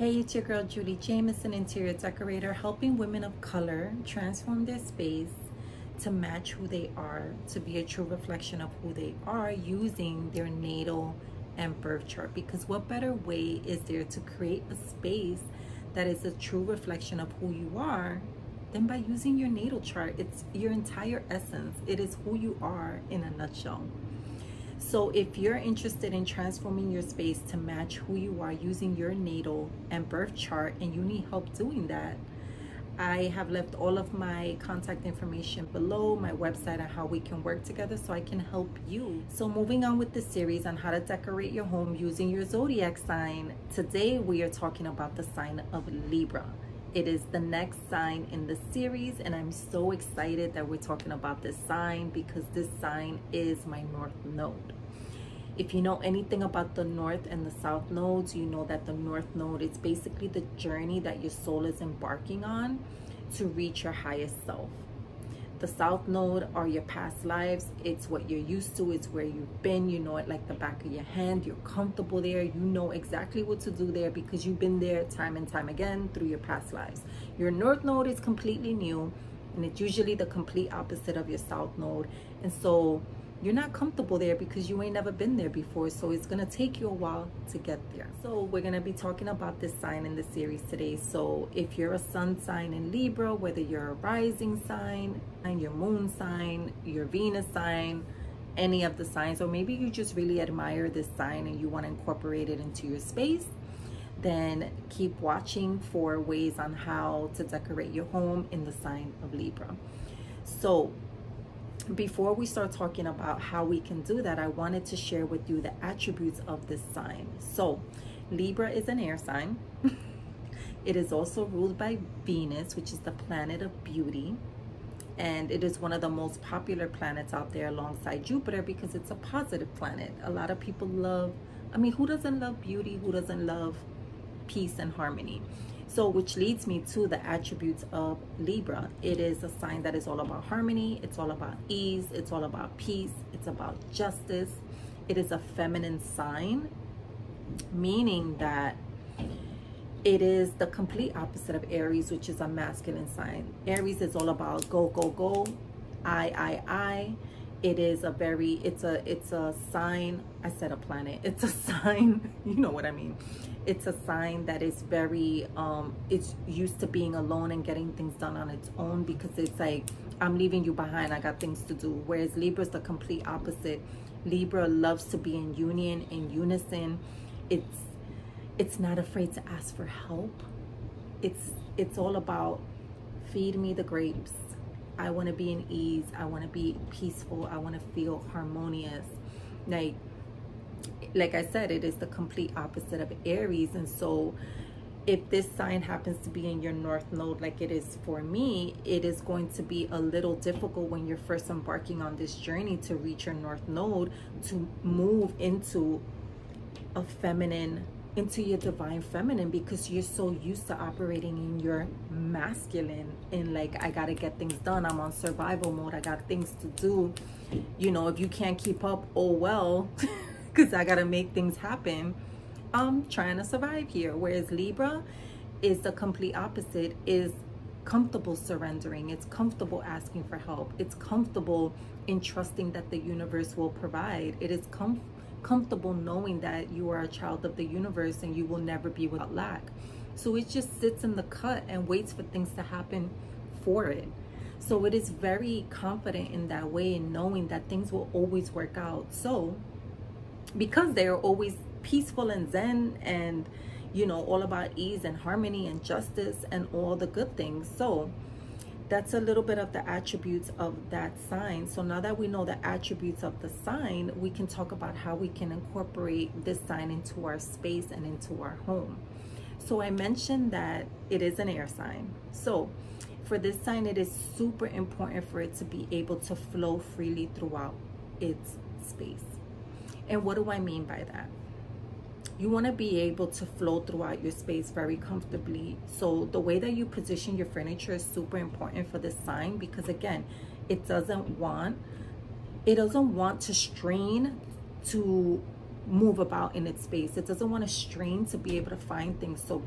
Hey, it's your girl Judy Jameson, interior decorator, helping women of color transform their space to match who they are, to be a true reflection of who they are using their natal and birth chart. Because what better way is there to create a space that is a true reflection of who you are than by using your natal chart? It's your entire essence. It is who you are in a nutshell. So if you're interested in transforming your space to match who you are using your natal and birth chart, and you need help doing that, I have left all of my contact information below, my website, and how we can work together so I can help you. So moving on with the series on how to decorate your home using your zodiac sign, today we are talking about the sign of Libra. It is the next sign in the series, and I'm so excited that we're talking about this sign because this sign is my North Node. If you know anything about the North and the South nodes, you know that the North Node is basically the journey that your soul is embarking on to reach your highest self. The South Node are your past lives. It's what you're used to. It's where you've been. You know it like the back of your hand. You're comfortable there. You know exactly what to do there because you've been there time and time again through your past lives. Your North Node is completely new, and it's usually the complete opposite of your South Node. And so you're not comfortable there because you ain't never been there before. So it's going to take you a while to get there. So we're going to be talking about this sign in the series today. So if you're a sun sign in Libra, whether you're a rising sign and your moon sign, your Venus sign, any of the signs, or maybe you just really admire this sign and you want to incorporate it into your space, then keep watching for ways on how to decorate your home in the sign of Libra. So before we start talking about how we can do that, I wanted to share with you the attributes of this sign. So Libra is an air sign. It is also ruled by Venus, which is the planet of beauty. And it is one of the most popular planets out there alongside Jupiter because it's a positive planet. A lot of people love, I mean, who doesn't love beauty? Who doesn't love peace and harmony? So which leads me to the attributes of Libra. It is a sign that is all about harmony. It's all about ease. It's all about peace. It's about justice. It is a feminine sign, meaning that it is the complete opposite of Aries, which is a masculine sign. Aries is all about go, go, go, I. It is a very, it's a sign, I said a planet, it's a sign, you know what I mean. It's a sign that is very, it's used to being alone and getting things done on its own because it's like, I'm leaving you behind, I got things to do. Whereas Libra is the complete opposite. Libra loves to be in union, in unison. It's not afraid to ask for help. It's all about feed me the grapes. I want to be in ease. I want to be peaceful. I want to feel harmonious. Like I said, it is the complete opposite of Aries. And so if this sign happens to be in your North Node, like it is for me, it is going to be a little difficult when you're first embarking on this journey to reach your North Node to move into a feminine, into your divine feminine, because you're so used to operating in your masculine, in like, I gotta get things done, I'm on survival mode, I got things to do, you know, if you can't keep up, oh well, because I gotta make things happen. I'm trying to survive here. Whereas Libra is the complete opposite, is comfortable surrendering. It's comfortable asking for help. It's comfortable in trusting that the universe will provide. It is comfortable knowing that you are a child of the universe and you will never be without lack. So it just sits in the cut and waits for things to happen for it. So it is very confident in that way, in knowing that things will always work out. So because they are always peaceful and zen and, you know, all about ease and harmony and justice and all the good things. So that's a little bit of the attributes of that sign. So now that we know the attributes of the sign, we can talk about how we can incorporate this sign into our space and into our home. So I mentioned that it is an air sign. So for this sign, it is super important for it to be able to flow freely throughout its space. And what do I mean by that? You want to be able to flow throughout your space very comfortably. So the way that you position your furniture is super important for this sign, because again, it doesn't want to strain to move about in its space. It doesn't want to strain to be able to find things. So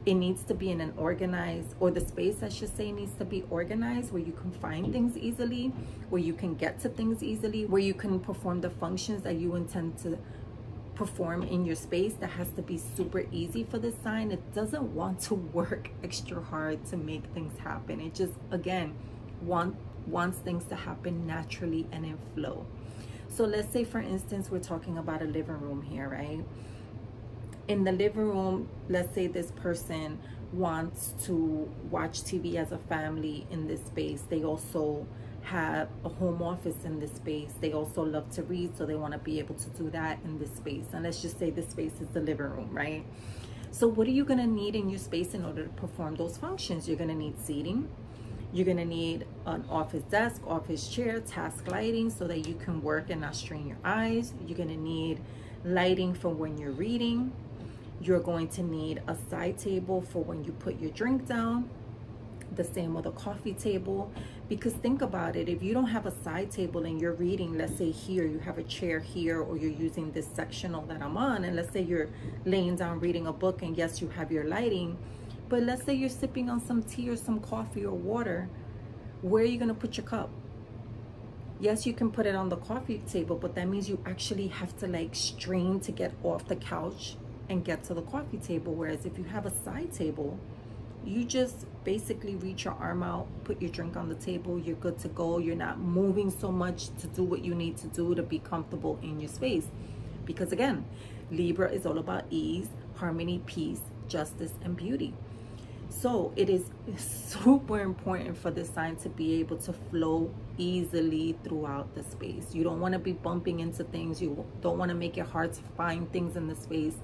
it needs to be in an organized, or the space I should say needs to be organized, where you can find things easily, where you can get to things easily, where you can perform the functions that you intend to perform in your space. That has to be super easy for this sign. It doesn't want to work extra hard to make things happen. It just, again, wants things to happen naturally and in flow. So let's say, for instance, we're talking about a living room here, right? In the living room, let's say this person wants to watch TV as a family in this space. They also have a home office in this space. They also love to read, so they want to be able to do that in this space. And let's just say this space is the living room, right? So what are you going to need in your space in order to perform those functions? You're going to need seating. You're going to need an office desk, office chair, task lighting so that you can work and not strain your eyes. You're going to need lighting for when you're reading. You're going to need a side table for when you put your drink down. The same with a coffee table. Because think about it, if you don't have a side table and you're reading, let's say here, you have a chair here, or you're using this sectional that I'm on, and let's say you're laying down reading a book, and yes, you have your lighting, but let's say you're sipping on some tea or some coffee or water, where are you going to put your cup? Yes, you can put it on the coffee table, but that means you actually have to like strain to get off the couch and get to the coffee table. Whereas if you have a side table, you just basically reach your arm out, put your drink on the table, you're good to go. You're not moving so much to do what you need to do to be comfortable in your space. Because again, Libra is all about ease, harmony, peace, justice, and beauty. So it is super important for this sign to be able to flow easily throughout the space. You don't want to be bumping into things. You don't want to make it hard to find things in the space.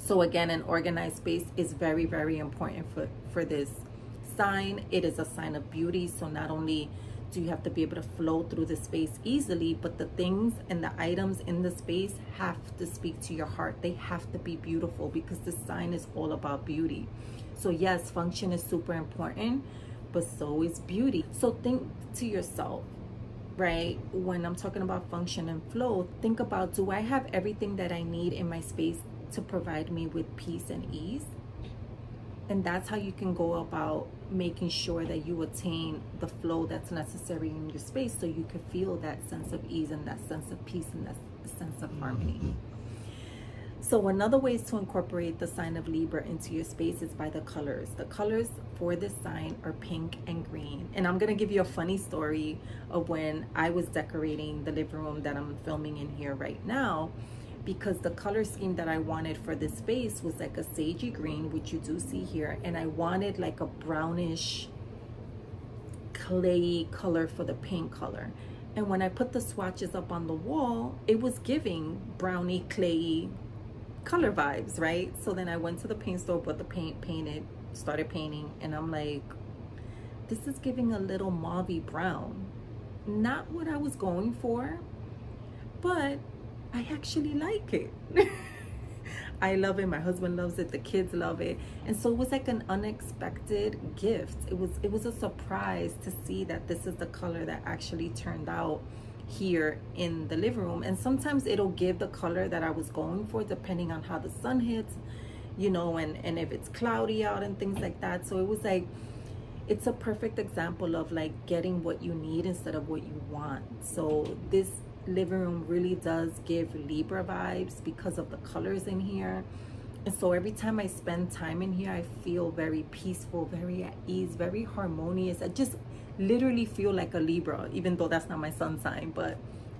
So again, an organized space is very, very important for this sign. It is a sign of beauty. So not only do you have to be able to flow through the space easily, but the things and the items in the space have to speak to your heart. They have to be beautiful, because the sign is all about beauty. So yes, function is super important, but so is beauty. So think to yourself, right? When I'm talking about function and flow, think about, do I have everything that I need in my space to provide me with peace and ease? And that's how you can go about making sure that you attain the flow that's necessary in your space, so you can feel that sense of ease and that sense of peace and that sense of harmony. So another way to incorporate the sign of Libra into your space is by the colors. The colors for this sign are pink and green. And I'm going to give you a funny story of when I was decorating the living room that I'm filming in here right now, because the color scheme that I wanted for this space was like a sagey green, which you do see here, and I wanted like a brownish clay color for the paint color. And when I put the swatches up on the wall, it was giving browny clay color vibes, right? So then I went to the paint store, bought the paint, painted, started painting, and I'm like, this is giving a little mauvey brown. Not what I was going for, but I actually like it. I love it. My husband loves it. The kids love it. And so it was like an unexpected gift. It was a surprise to see that this is the color that actually turned out here in the living room. And sometimes it'll give the color that I was going for depending on how the sun hits, you know, and if it's cloudy out and things like that. So it was like, it's a perfect example of like getting what you need instead of what you want. So this living room really does give Libra vibes because of the colors in here. And so every time I spend time in here, I feel very peaceful, very at ease, very harmonious. I just literally feel like a Libra, even though that's not my sun sign, but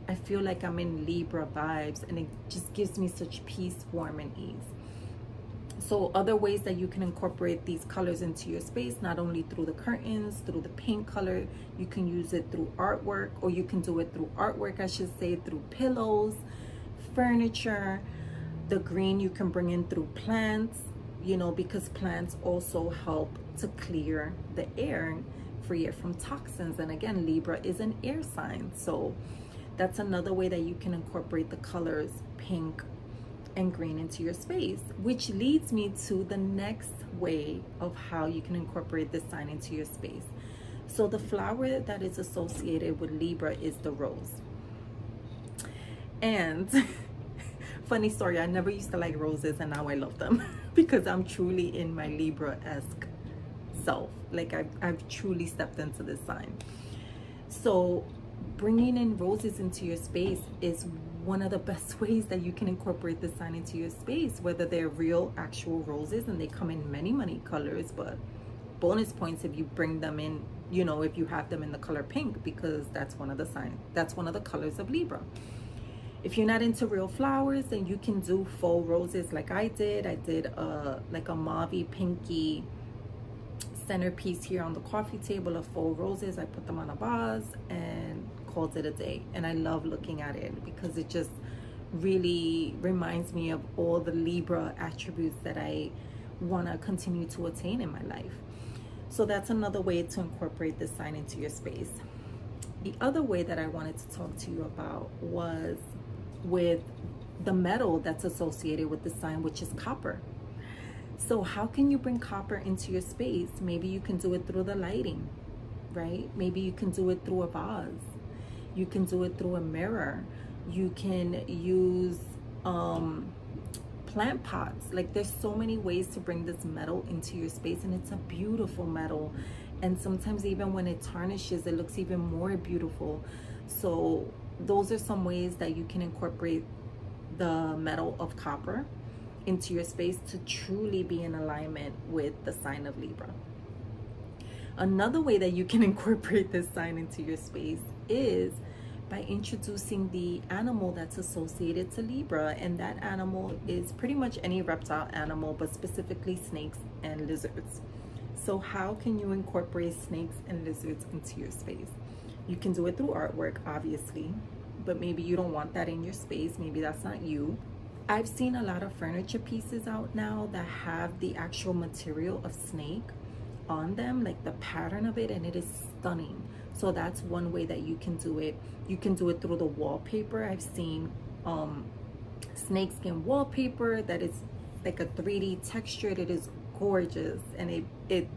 I feel like I'm in Libra vibes, and it just gives me such peace, warmth, and ease. So other ways that you can incorporate these colors into your space, not only through the curtains, through the paint color, you can use it through artwork, or you can do it through artwork, I should say, through pillows, furniture. The green you can bring in through plants, you know, because plants also help to clear the air, free it from toxins. And again, Libra is an air sign, so that's another way that you can incorporate the colors pink and green into your space, which leads me to the next way of how you can incorporate this sign into your space. So the flower that is associated with Libra is the rose. And funny story, I never used to like roses, and now I love them because I'm truly in my Libra-esque self. Like I've truly stepped into this sign. So bringing in roses into your space is one of the best ways that you can incorporate the sign into your space, whether they're real actual roses, and they come in many colors, but bonus points if you bring them in, you know, if you have them in the color pink, because that's one of the colors of Libra. If you're not into real flowers, then you can do faux roses like I did. I did like a mauvey pinky centerpiece here on the coffee table of faux roses. I put them on a vase and called it a day. And I love looking at it because it just really reminds me of all the Libra attributes that I want to continue to attain in my life. So that's another way to incorporate this sign into your space. The other way that I wanted to talk to you about was with the metal that's associated with the sign, which is copper. So how can you bring copper into your space? Maybe you can do it through the lighting, right? Maybe you can do it through a vase. You can do it through a mirror. You can use plant pots. Like, there's so many ways to bring this metal into your space, and it's a beautiful metal. And sometimes even when it tarnishes, it looks even more beautiful. So those are some ways that you can incorporate the metal of copper into your space to truly be in alignment with the sign of Libra. Another way that you can incorporate this sign into your space is by introducing the animal that's associated to Libra, and that animal is pretty much any reptile animal, but specifically snakes and lizards. So how can you incorporate snakes and lizards into your space? You can do it through artwork, obviously, but maybe you don't want that in your space. Maybe that's not you. I've seen a lot of furniture pieces out now that have the actual material of snake on them, like the pattern of it, and it is stunning. So that's one way that you can do it. You can do it through the wallpaper. I've seen snakeskin wallpaper that is like a 3D texture. It is gorgeous, and it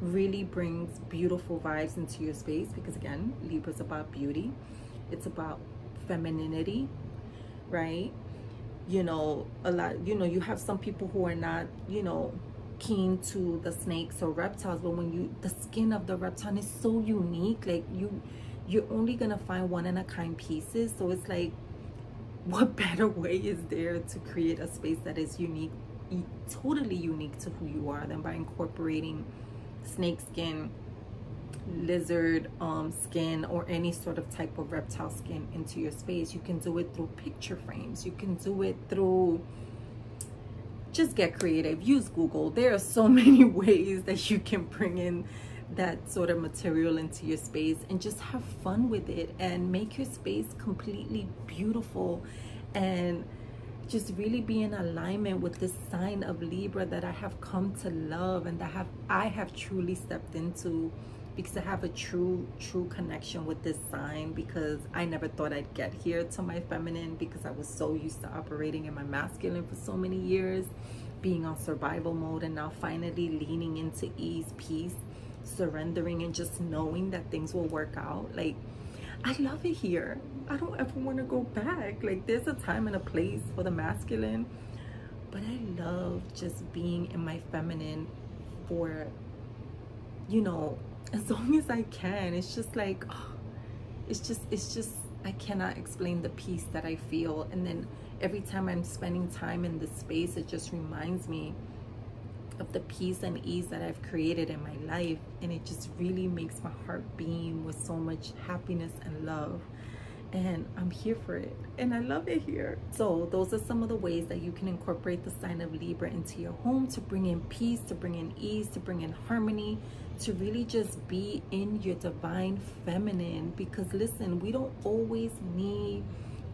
really brings beautiful vibes into your space, because again, Libra's about beauty. It's about femininity, right? You know, you have some people who are not, keen to the snakes or reptiles, but when the skin of the reptile is so unique, like you're only gonna find one-in-a-kind pieces. So it's like, what better way is there to create a space that is unique, totally unique to who you are, than by incorporating snake skin, lizard skin, or any sort of type of reptile skin into your space. You can do it through picture frames. You can do it through, just get creative, use Google. There are so many ways that you can bring in that sort of material into your space and just have fun with it and make your space completely beautiful, and just really be in alignment with this sign of Libra that I have come to love, and that I have truly stepped into, because I have a true connection with this sign, because I never thought I'd get here to my feminine, because I was so used to operating in my masculine for so many years, being on survival mode, and now finally leaning into ease, peace, surrendering, and just knowing that things will work out. Like, I love it here. I don't ever want to go back. Like, there's a time and a place for the masculine, but I love just being in my feminine for, as long as I can. It's just like, it's just I cannot explain the peace that I feel. And then every time I'm spending time in this space, it just reminds me of the peace and ease that I've created in my life, and it just really makes my heart beam with so much happiness and love. And I'm here for it, and I love it here. So those are some of the ways that you can incorporate the sign of Libra into your home, to bring in peace, to bring in ease, to bring in harmony, to really just be in your divine feminine. Because listen, we don't always need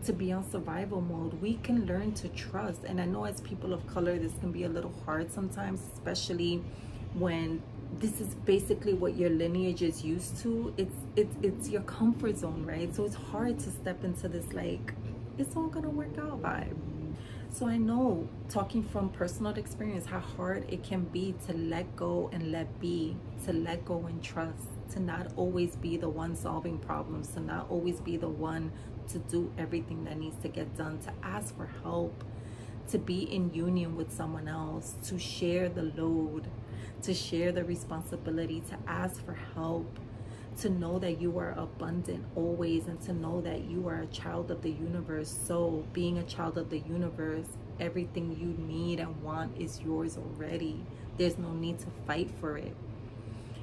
to be on survival mode. We can learn to trust. And I know as people of color, this can be a little hard sometimes, especially when this is basically what your lineage is used to. It's your comfort zone, right? So it's hard to step into this, like, it's all gonna work out vibe. So I know, talking from personal experience, how hard it can be to let go and let be, to let go and trust, to not always be the one solving problems, to not always be the one to do everything that needs to get done, to ask for help, to be in union with someone else, to share the load, to share the responsibility, to ask for help, to know that you are abundant always, and to know that you are a child of the universe. So being a child of the universe, everything you need and want is yours already. There's no need to fight for it.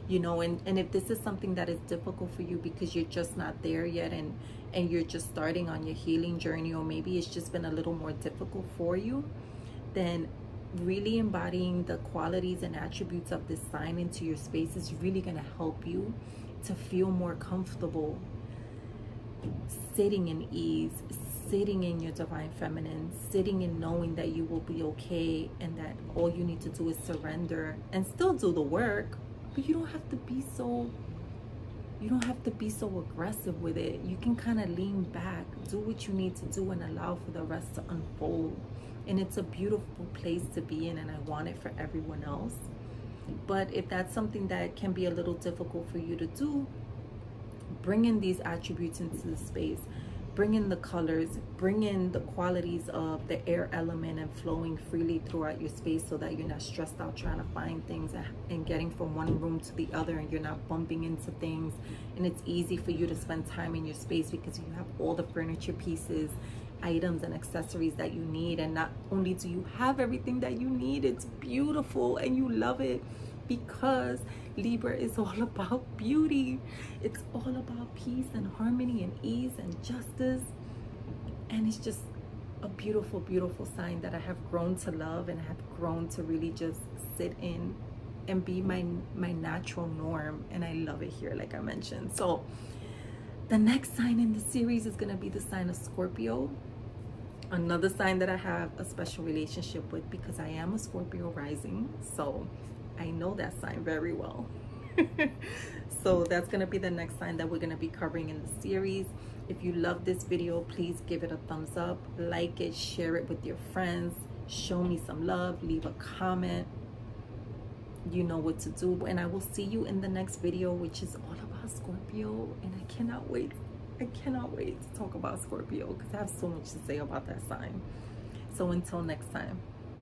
You know, and if this is something that is difficult for you because you're just not there yet, and you're just starting on your healing journey, or maybe it's just been a little more difficult for you, then really embodying the qualities and attributes of this sign into your space is really going to help you to feel more comfortable sitting in ease, sitting in your divine feminine, sitting in knowing that you will be okay, and that all you need to do is surrender and still do the work. But you don't have to be so aggressive with it. You can kind of lean back, do what you need to do, and allow for the rest to unfold. And it's a beautiful place to be in, and I want it for everyone else. But if that's something that can be a little difficult for you to do, bring in these attributes into the space. Bring in the colors, bring in the qualities of the air element and flowing freely throughout your space, so that you're not stressed out trying to find things and getting from one room to the other, and you're not bumping into things. And it's easy for you to spend time in your space because you have all the furniture pieces, items, and accessories that you need. And not only do you have everything that you need, it's beautiful and you love it, because Libra is all about beauty. It's all about peace and harmony and ease and justice. And it's just a beautiful, beautiful sign that I have grown to love, and I have grown to really just sit in and be my natural norm. And I love it here, like I mentioned. So the next sign in the series is going to be the sign of Scorpio. Another sign that I have a special relationship with, because I am a Scorpio rising. So I know that sign very well. So that's going to be the next sign that we're going to be covering in the series. If you love this video, please give it a thumbs up, like it, share it with your friends, show me some love, leave a comment. You know what to do. And I will see you in the next video, which is all about Scorpio. And I cannot wait to talk about Scorpio, because I have so much to say about that sign. So until next time.